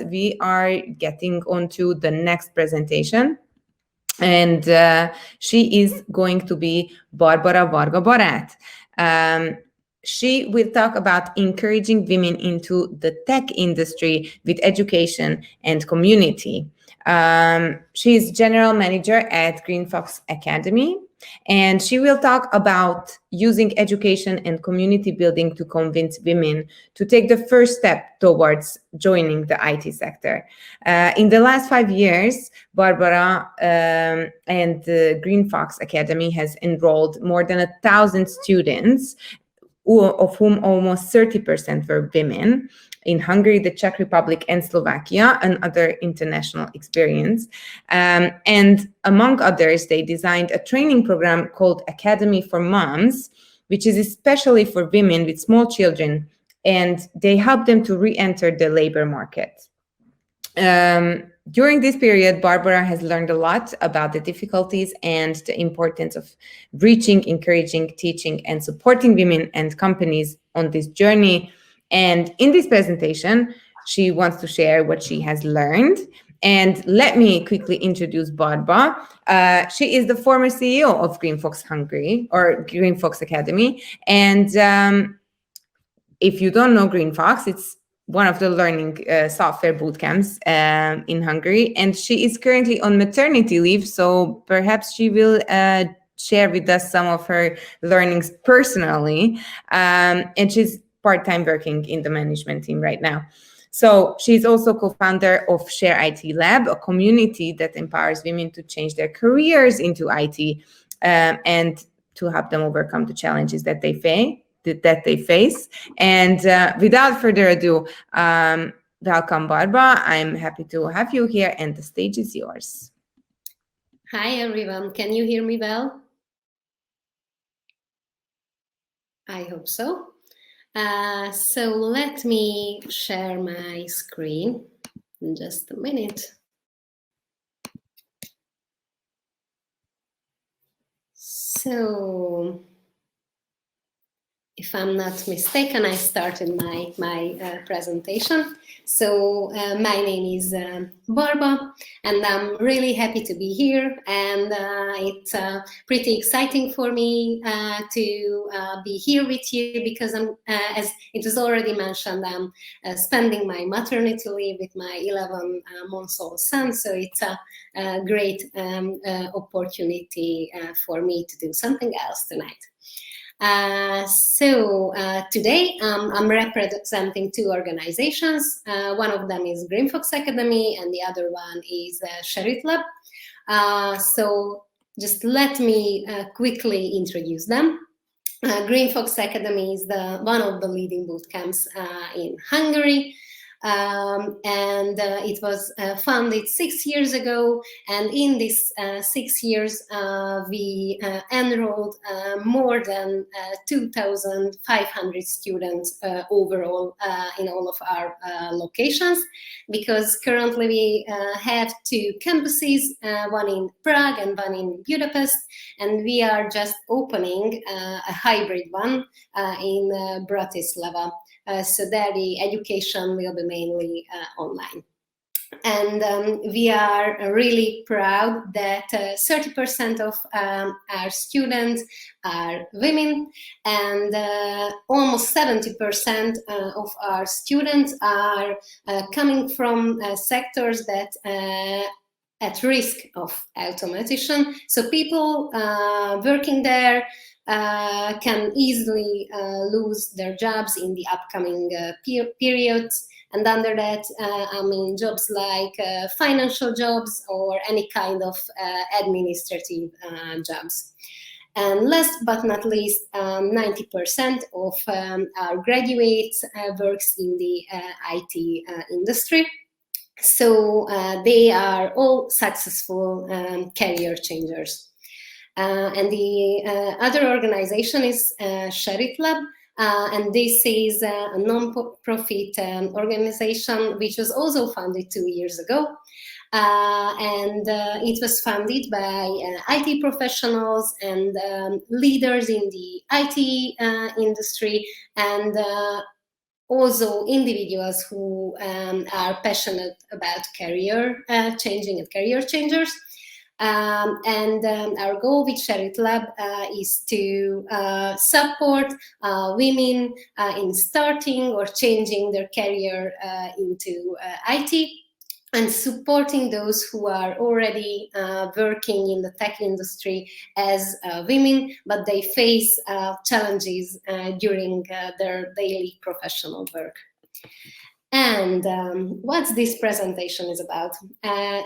we are getting onto the next presentation. And she is going to be Barbara Varga-Baráth. She will talk about encouraging women into the tech industry with education and community. She is general manager at Greenfox Academy, and she will talk about using education and community building to convince women to take the first step towards joining the IT sector. In the last 5 years, Barbara and the Greenfox Academy has enrolled more than 1,000 students, of whom almost 30% were women, in Hungary, the Czech Republic, and Slovakia, another international experience. And among others, they designed a training program called Academy for Moms, which is especially for women with small children, and they help them to re-enter the labor market. During this period, Barbara has learned a lot about the difficulties and the importance of reaching, encouraging, teaching, and supporting women and companies on this journey. And in this presentation, she wants to share what she has learned. And let me quickly introduce Barbara. She is the former CEO of Greenfox Hungary, or Greenfox Academy. And if you don't know Greenfox, it's one of the learning software bootcamps in Hungary, and she is currently on maternity leave, so perhaps she will share with us some of her learnings personally, and she's part-time working in the management team right now. So she's also co-founder of Share IT Lab, a community that empowers women to change their careers into IT and to help them overcome the challenges that they face. And without further ado, welcome, Barbara. I'm happy to have you here, and the stage is yours. Hi, everyone. Can you hear me well? I hope so. So let me share my screen in just a minute. So, if I'm not mistaken, I started my presentation. So my name is Barba, and I'm really happy to be here. And it's pretty exciting for me to be here with you because I'm, as it was already mentioned, I'm spending my maternity leave with my 11-month-old son. So it's a great opportunity for me to do something else tonight. So today I'm representing two organizations. One of them is Greenfox Academy and the other one is Share IT Lab. So just let me quickly introduce them. Greenfox Academy is one of the leading boot camps in Hungary. And it was founded 6 years ago, and in this 6 years we enrolled more than 2,500 students overall in all of our locations, because currently we have two campuses, one in Prague and one in Budapest, and we are just opening a hybrid one in Bratislava. So there the education will be mainly online. And we are really proud that 30% of our students are women, and almost 70% of our students are coming from sectors that at risk of automation. So people working there can easily lose their jobs in the upcoming periods. And under that, I mean jobs like financial jobs or any kind of administrative jobs. And last but not least, 90% of our graduates works in the IT industry. So they are all successful career changers. And the other organization is Share IT Lab, and this is a non-profit organization which was also founded 2 years ago. And it was funded by IT professionals and leaders in the IT industry, and also individuals who are passionate about career changing and career changers. Our goal with Share It Lab is to support women in starting or changing their career into IT, and supporting those who are already working in the tech industry as women, but they face challenges during their daily professional work. And what this presentation is about.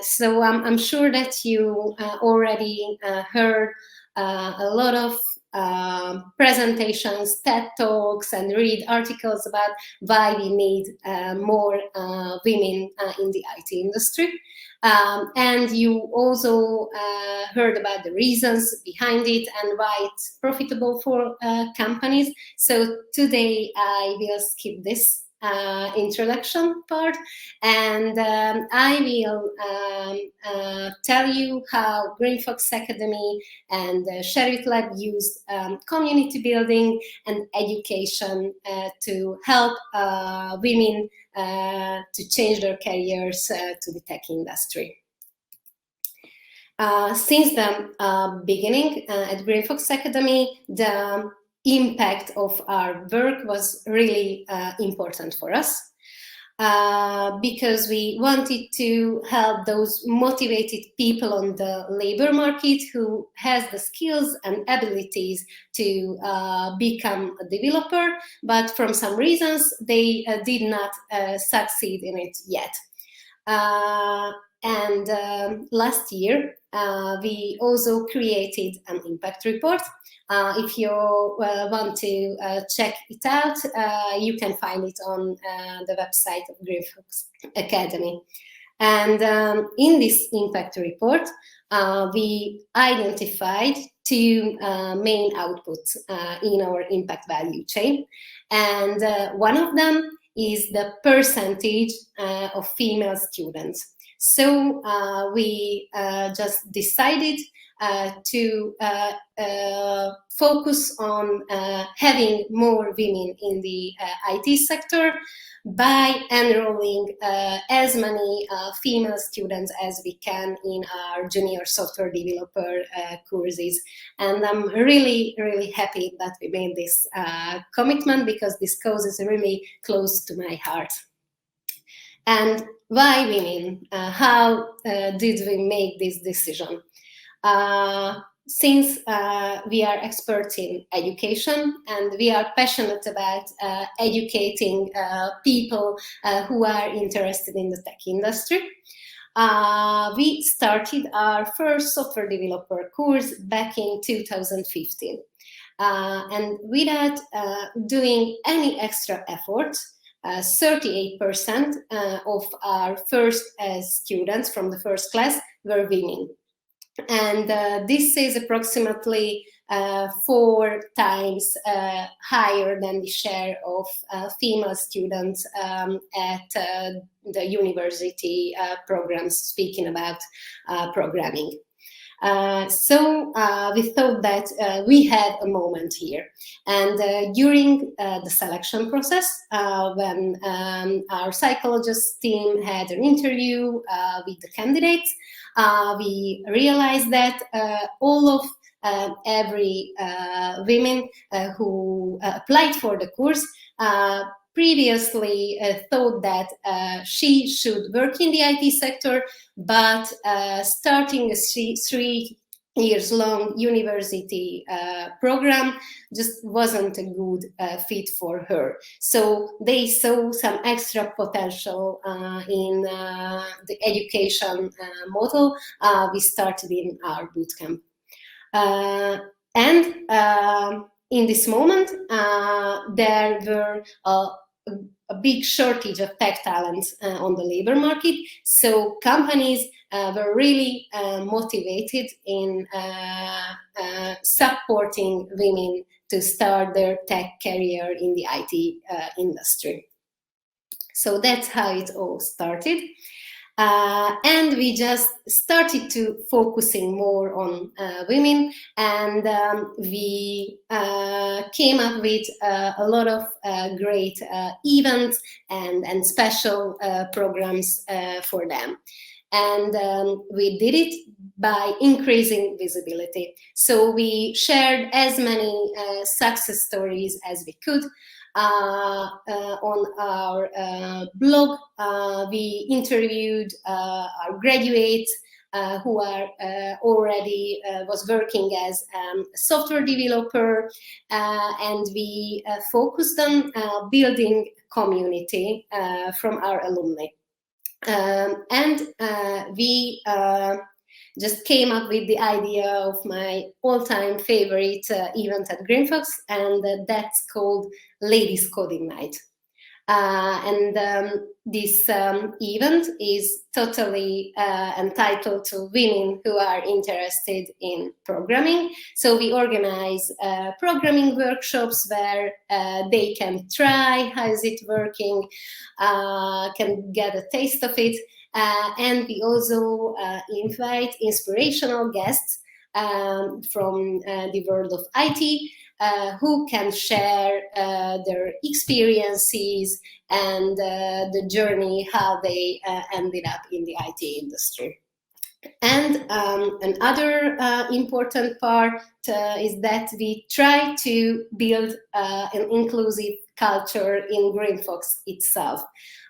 So I'm sure that you already heard a lot of presentations, TED Talks, and read articles about why we need more women in the IT industry. And you also heard about the reasons behind it and why it's profitable for companies. So today I will skip this introduction part, and I will tell you how Greenfox Academy and Share It Lab used community building and education to help women to change their careers to the tech industry. Since the beginning at Greenfox Academy, the impact of our work was really important for us because we wanted to help those motivated people on the labor market who has the skills and abilities to become a developer, but from some reasons they did not succeed in it yet. Last year, we also created an impact report. If you want to check it out, you can find it on the website of Greenfox Academy. And in this impact report, we identified two main outputs in our impact value chain. And one of them is the percentage of female students. So we just decided to focus on having more women in the IT sector by enrolling as many female students as we can in our junior software developer courses. And I'm really, really happy that we made this commitment, because this cause is really close to my heart. And why women? How did we make this decision? Since we are experts in education and we are passionate about educating people who are interested in the tech industry, we started our first software developer course back in 2015. And without doing any extra effort, 38% of our first students from the first class were women. And this is approximately 4 times higher than the share of female students at the university programs, speaking about programming. So we thought that we had a moment here. And during the selection process, when our psychologist team had an interview with the candidates, we realized that all of every women who applied for the course previously thought that she should work in the IT sector, but starting a 3 years long university program just wasn't a good fit for her. So they saw some extra potential in the education model we started in our bootcamp. In this moment, there were a big shortage of tech talents on the labor market. So companies were really motivated in supporting women to start their tech career in the IT industry. So that's how it all started. And we just started to focusing more on women, and we came up with a lot of great events and special programs for them. And we did it by increasing visibility. So we shared as many success stories as we could. On our blog, we interviewed our graduates who are already was working as a software developer, and we focused on building community from our alumni. And we just came up with the idea of my all-time favorite event at Greenfox, and that's called Ladies Coding Night. And this event is totally entitled to women who are interested in programming. So we organize programming workshops where they can try how is it working, can get a taste of it. And we also invite inspirational guests from the world of IT who can share their experiences and the journey, how they ended up in the IT industry. And another important part is that we try to build an inclusive culture in Greenfox itself.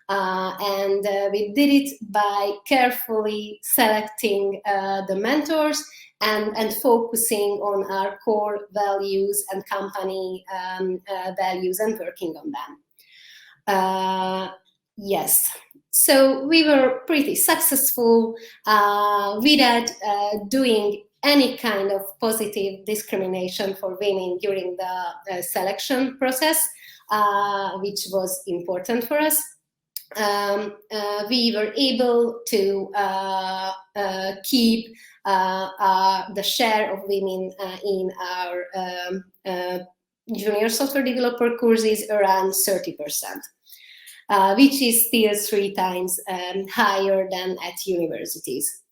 And we did it by carefully selecting the mentors and focusing on our core values and company values and working on them. Yes, so we were pretty successful without doing any kind of positive discrimination for women during the selection process, which was important for us. We were able to keep the share of women in our junior software developer courses around 30%, which is still 3 times higher than at universities.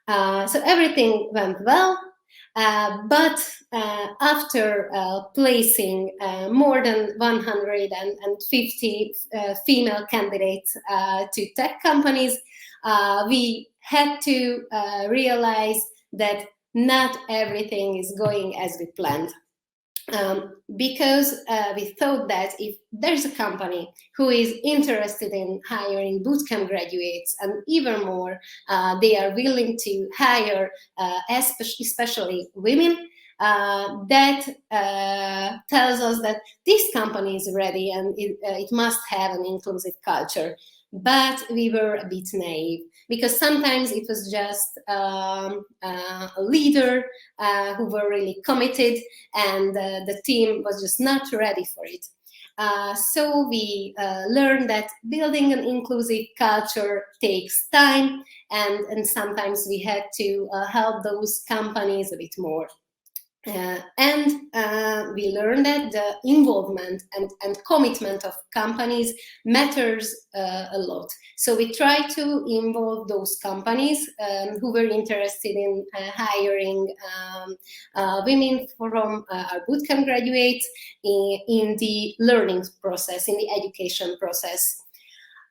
So everything went well. But after placing more than 150 female candidates to tech companies, we had to realize that not everything is going as we planned. Because we thought that if there's a company who is interested in hiring bootcamp graduates, and even more, they are willing to hire especially women, that tells us that this company is ready and it must have an inclusive culture. But we were a bit naive, because sometimes it was just a leader who were really committed, and the team was just not ready for it. So we learned that building an inclusive culture takes time, and sometimes we had to help those companies a bit more. And we learned that the involvement and commitment of companies matters a lot. So we try to involve those companies who were interested in hiring women from our bootcamp graduates in the learning process, in the education process.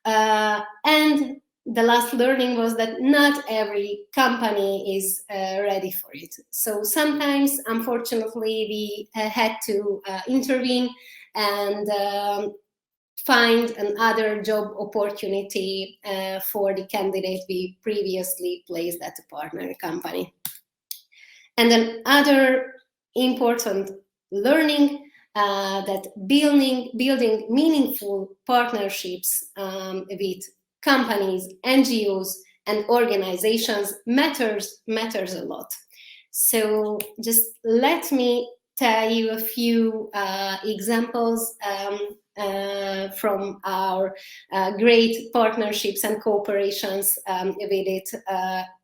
And the last learning was that not every company is ready for it. So sometimes, unfortunately, we had to intervene and find another job opportunity for the candidate we previously placed at a partner company. And then other important learning that building meaningful partnerships with companies, NGOs, and organizations matters a lot. So just let me tell you a few examples from our great partnerships and cooperations with it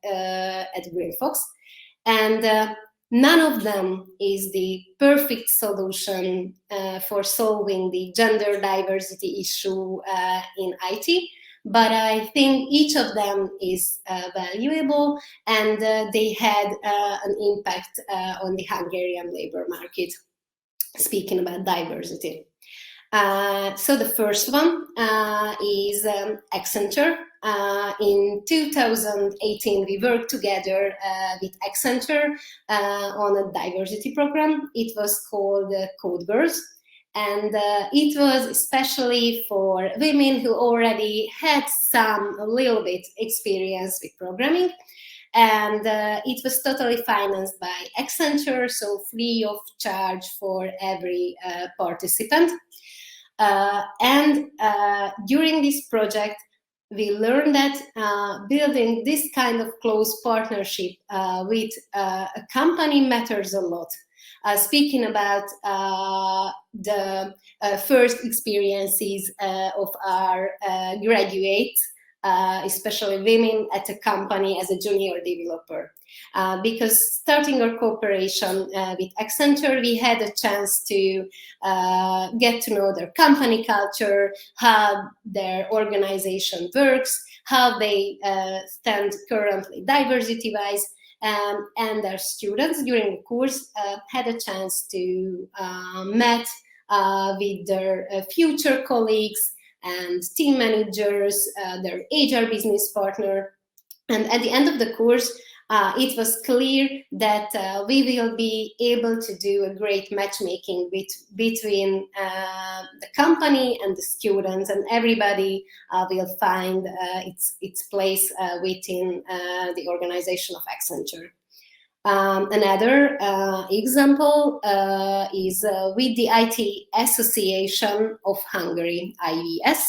at Greenfox. And none of them is the perfect solution for solving the gender diversity issue in IT. but I think each of them is valuable, and they had an impact on the Hungarian labor market, speaking about diversity. So the first one is Accenture. In 2018, we worked together with Accenture on a diversity program. It was called Code Girls. And it was especially for women who already had a little bit experience with programming. And it was totally financed by Accenture, so free of charge for every participant. During this project, we learned that building this kind of close partnership with a company matters a lot. Speaking about the first experiences of our graduates, especially women at a company as a junior developer. Because starting our cooperation with Accenture, we had a chance to get to know their company culture, how their organization works, how they stand currently diversity-wise, and our students during the course had a chance to meet with their future colleagues and team managers, their HR business partner. And at the end of the course, it was clear that we will be able to do a great matchmaking between the company and the students, and everybody will find its place within the organization of Accenture. Another example is with the IT Association of Hungary, IVS.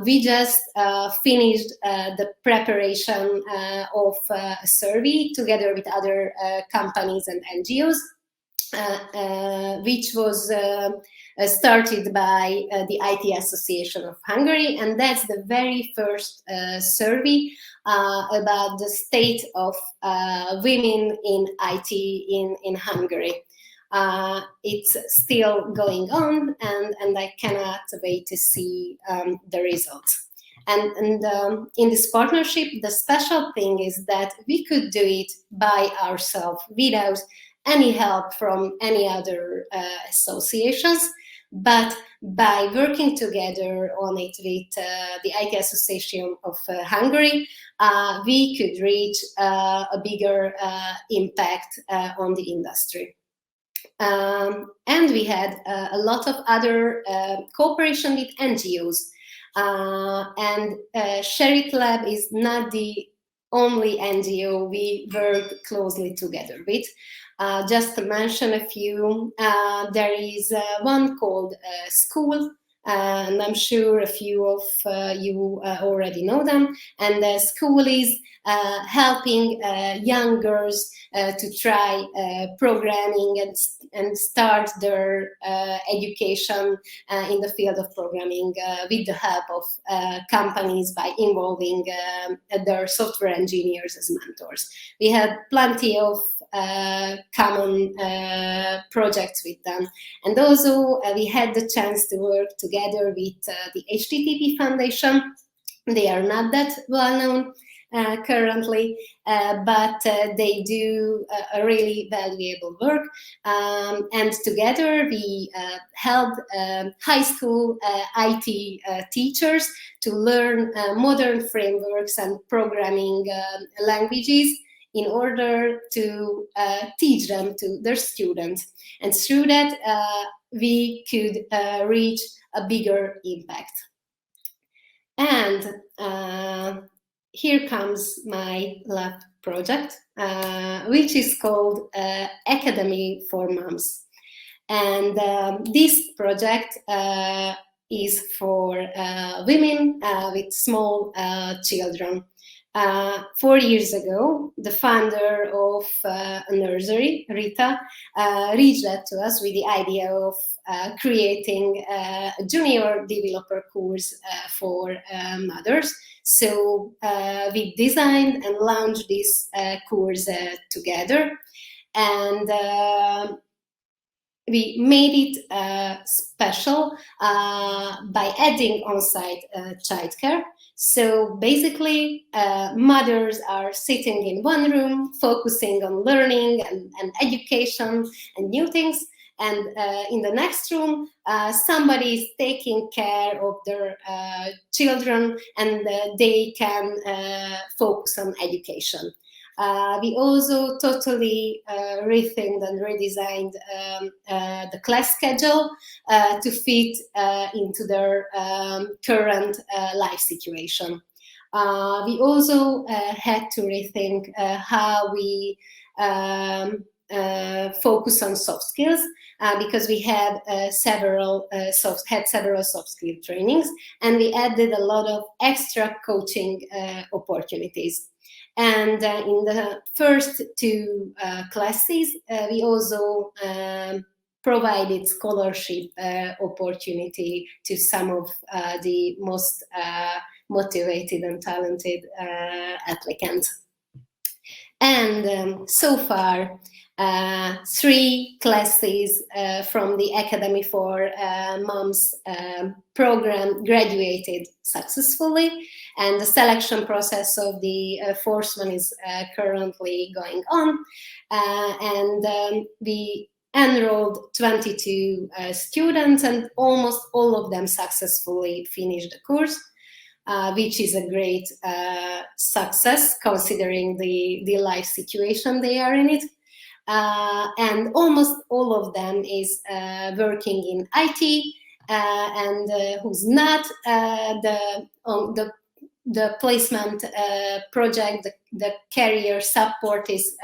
We just finished the preparation of a survey together with other companies and NGOs, which was started by the IT Association of Hungary, and that's the very first survey about the state of women in IT in Hungary. It's still going on, and I cannot wait to see the results. And in this partnership, the special thing is that we could do it by ourselves without any help from any other associations, but by working together on it with the IT Association of Hungary, we could reach a bigger impact on the industry. And we had a lot of other cooperation with NGOs. And Sherit Lab is not the only NGO we work closely together with. Just to mention a few, there is one called School, and I'm sure a few of you already know them. And School is helping young girls to try programming and start their education in the field of programming with the help of companies by involving their software engineers as mentors. We had plenty of common projects with them, and also we had the chance to work together with the HTTP Foundation. They are not that well known currently, but they do a really valuable work. And together we helped high school IT teachers to learn modern frameworks and programming languages in order to teach them to their students. And through that, we could reach a bigger impact. And here comes my lab project, which is called Academy for Moms. And this project is for women with small children. 4 years ago, the founder of a nursery, Rita, reached out to us with the idea of creating a junior developer course for mothers. So we designed and launched this course together. And we made it special by adding on-site childcare. So basically, mothers are sitting in one room, focusing on learning and education and new things. And in the next room, somebody is taking care of their children, and they can focus on education. We also totally rethinked and redesigned the class schedule to fit into their current life situation. We also had to rethink how we focus on soft skills because we had several soft skill trainings, and we added a lot of extra coaching opportunities. And in the first two classes, we also provided scholarship opportunity to some of the most motivated and talented applicants. And so far, 3 classes from the Academy for Moms program graduated successfully, and the selection process of the 4th one is currently going on. We enrolled 22 students, and almost all of them successfully finished the course. Which is a great success considering the life situation they are in it. And almost all of them is working in IT, and who's not the placement project, the career support is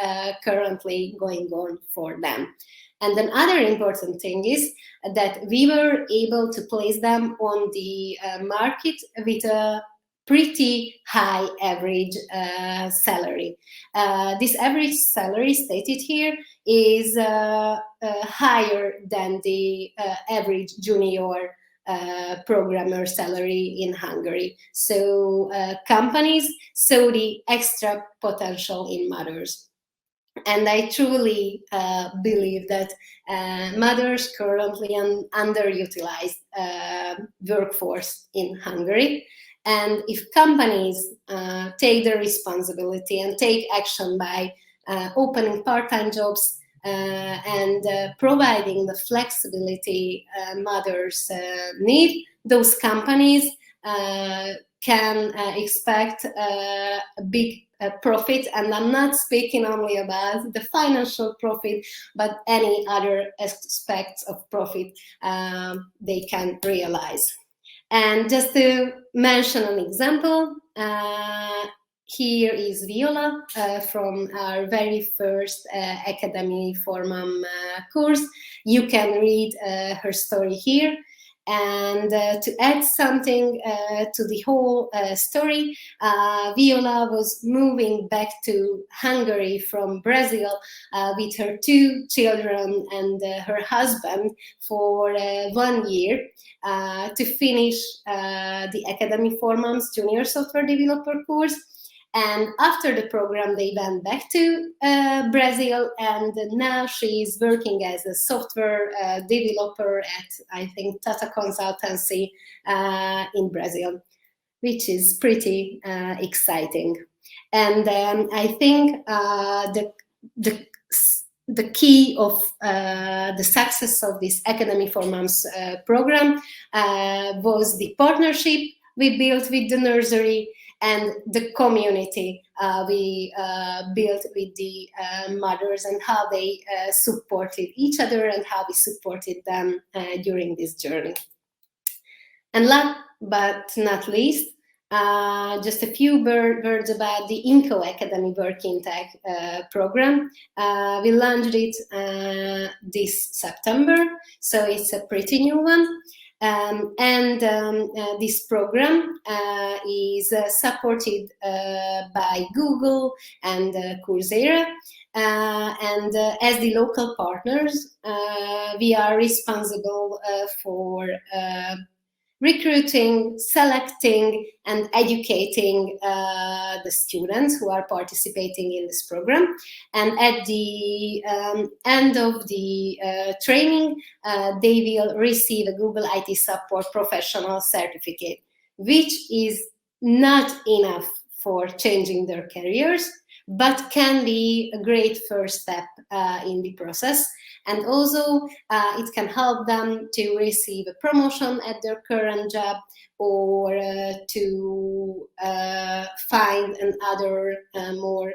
currently going on for them. And another important thing is that we were able to place them on the market with a pretty high average salary. This average salary stated here is higher than the average junior programmer salary in Hungary. So companies saw the extra potential in mothers. And I truly believe that mothers currently an underutilized workforce in Hungary. And if companies take the responsibility and take action by opening part-time jobs and providing the flexibility mothers need, those companies can expect a big profit. And I'm not speaking only about the financial profit, but any other aspects of profit they can realize. And just to mention an example, here is Viola from our very first Academy for Mom course. You can read her story here. And to add something to the whole story, Viola was moving back to Hungary from Brazil with her 2 children and her husband for 1 year to finish the Academy for Moms Junior Software Developer course. And after the program, they went back to Brazil, and now she is working as a software developer at, I think, Tata Consultancy in Brazil, which is pretty exciting. And I think the key of the success of this Academy for Moms program was the partnership we built with the nursery and the community we built with the mothers, and how they supported each other and how we supported them during this journey. And last but not least, just a few words about the INCO Academy Work in Tech program. We launched it this September, so it's a pretty new one. This program is supported by Google and Coursera. As the local partners, we are responsible for recruiting, selecting, and educating the students who are participating in this program. And at the end of the training, they will receive a Google IT Support Professional certificate, which is not enough for changing their careers, but can be a great first step in the process. And also, it can help them to receive a promotion at their current job, or to find another more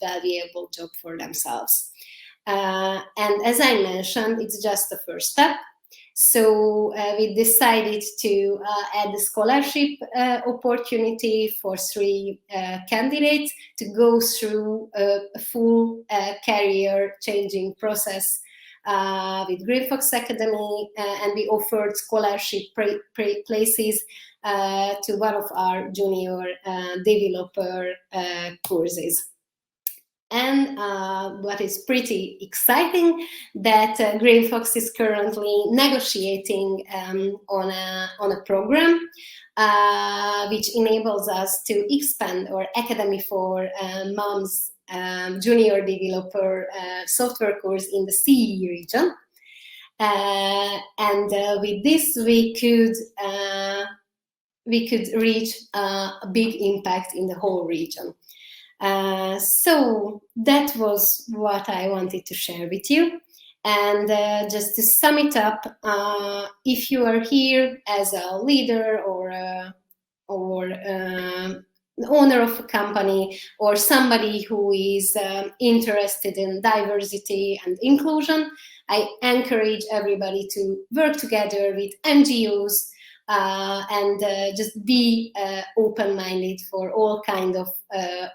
valuable job for themselves. And as I mentioned, it's just the first step. So we decided to add a scholarship opportunity for 3 candidates to go through a full career-changing process with Greenfox Academy, and we offered scholarship places to one of our junior developer courses. And what is pretty exciting, that Greenfox is currently negotiating on a program which enables us to expand our Academy for Moms junior developer software course in the CE region. And with this, we could reach a big impact in the whole region. So that was what I wanted to share with you. And just to sum it up, if you are here as a leader or owner of a company, or somebody who is interested in diversity and inclusion, I encourage everybody to work together with NGOs, and just be open-minded for all kinds of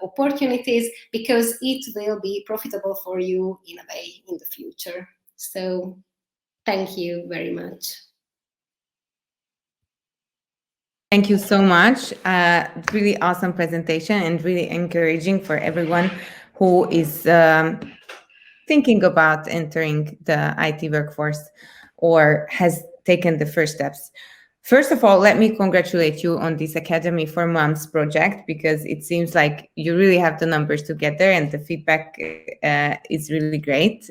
opportunities, because it will be profitable for you in a way in the future. So thank you very much. Thank you so much. Really awesome presentation, and really encouraging for everyone who is thinking about entering the IT workforce or has taken the first steps. First of all, let me congratulate you on this Academy for Moms project, because it seems like you really have the numbers together, and the feedback is really great.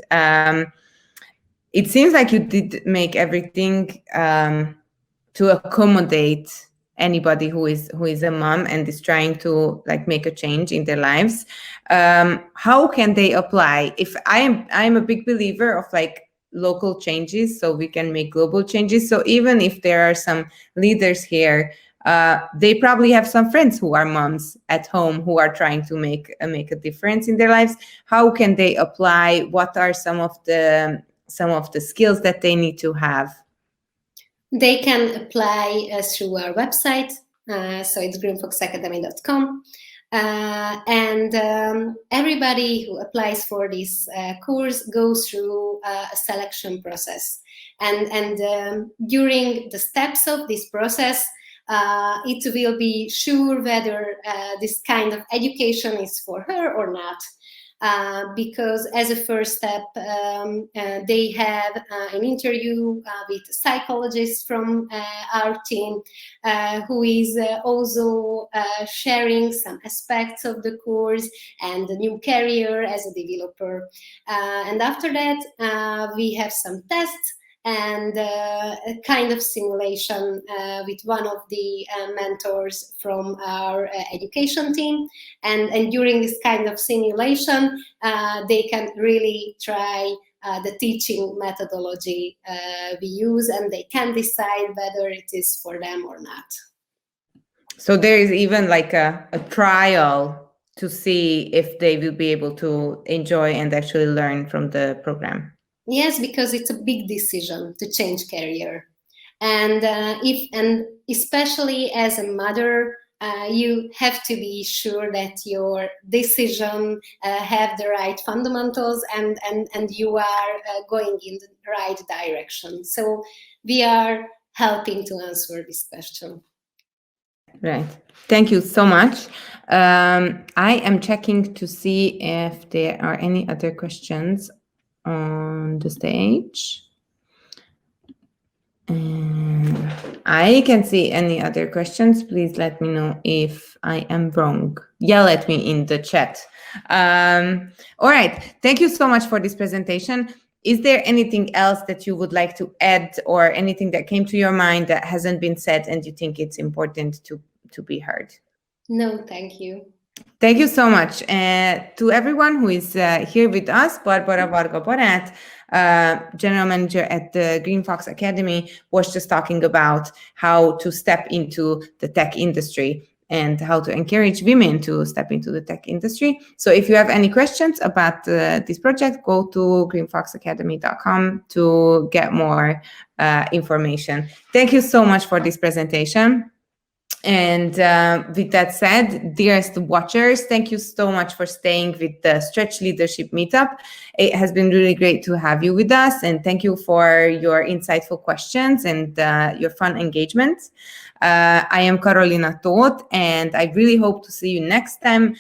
It seems like you did make everything to accommodate anybody who is a mom and is trying to like make a change in their lives. How can they apply? If I'm a big believer of like local changes, so we can make global changes. So even if there are some leaders here, they probably have some friends who are moms at home who are trying to make a difference in their lives. How can they apply? What are some of the skills that they need to have? They can apply through our website, so it's greenfoxacademy.com. And everybody who applies for this course goes through a selection process. And during the steps of this process, it will be sure whether this kind of education is for her or not. Because as a first step, they have an interview with a psychologist from our team, who is also sharing some aspects of the course and the new career as a developer. And after that, we have some tests and a kind of simulation with one of the mentors from our education team. And during this kind of simulation, they can really try the teaching methodology we use, and they can decide whether it is for them or not. So there is even like a trial to see if they will be able to enjoy and actually learn from the program. Yes, because it's a big decision to change career, and especially as a mother, you have to be sure that your decision have the right fundamentals, and you are going in the right direction. So we are helping to answer this question. Right. Thank you so much. I am checking to see if there are any other questions on the stage. I can see any other questions. Please let me know if I am wrong. Yell at me in the chat. All right. Thank you so much for this presentation. Is there anything else that you would like to add, or anything that came to your mind that hasn't been said and you think it's important to be heard? No, thank you. Thank you so much. To everyone who is here with us, Barbara Varga-Baráth, General Manager at the Greenfox Academy, was just talking about how to step into the tech industry and how to encourage women to step into the tech industry. So if you have any questions about this project, go to greenfoxacademy.com to get more information. Thank you so much for this presentation. And with that said, dearest watchers, thank you so much for staying with the Stretch Leadership Meetup. It has been really great to have you with us, and thank you for your insightful questions and your fun engagement. I am Karolina Tóth, and I really hope to see you next time.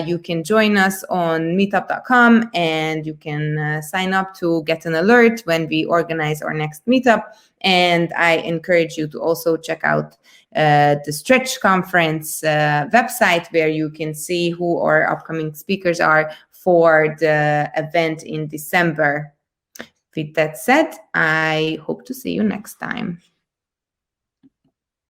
You can join us on meetup.com, and you can sign up to get an alert when we organize our next meetup. And I encourage you to also check out the Stretch Conference website, where you can see who our upcoming speakers are for the event in December. With that said, I hope to see you next time.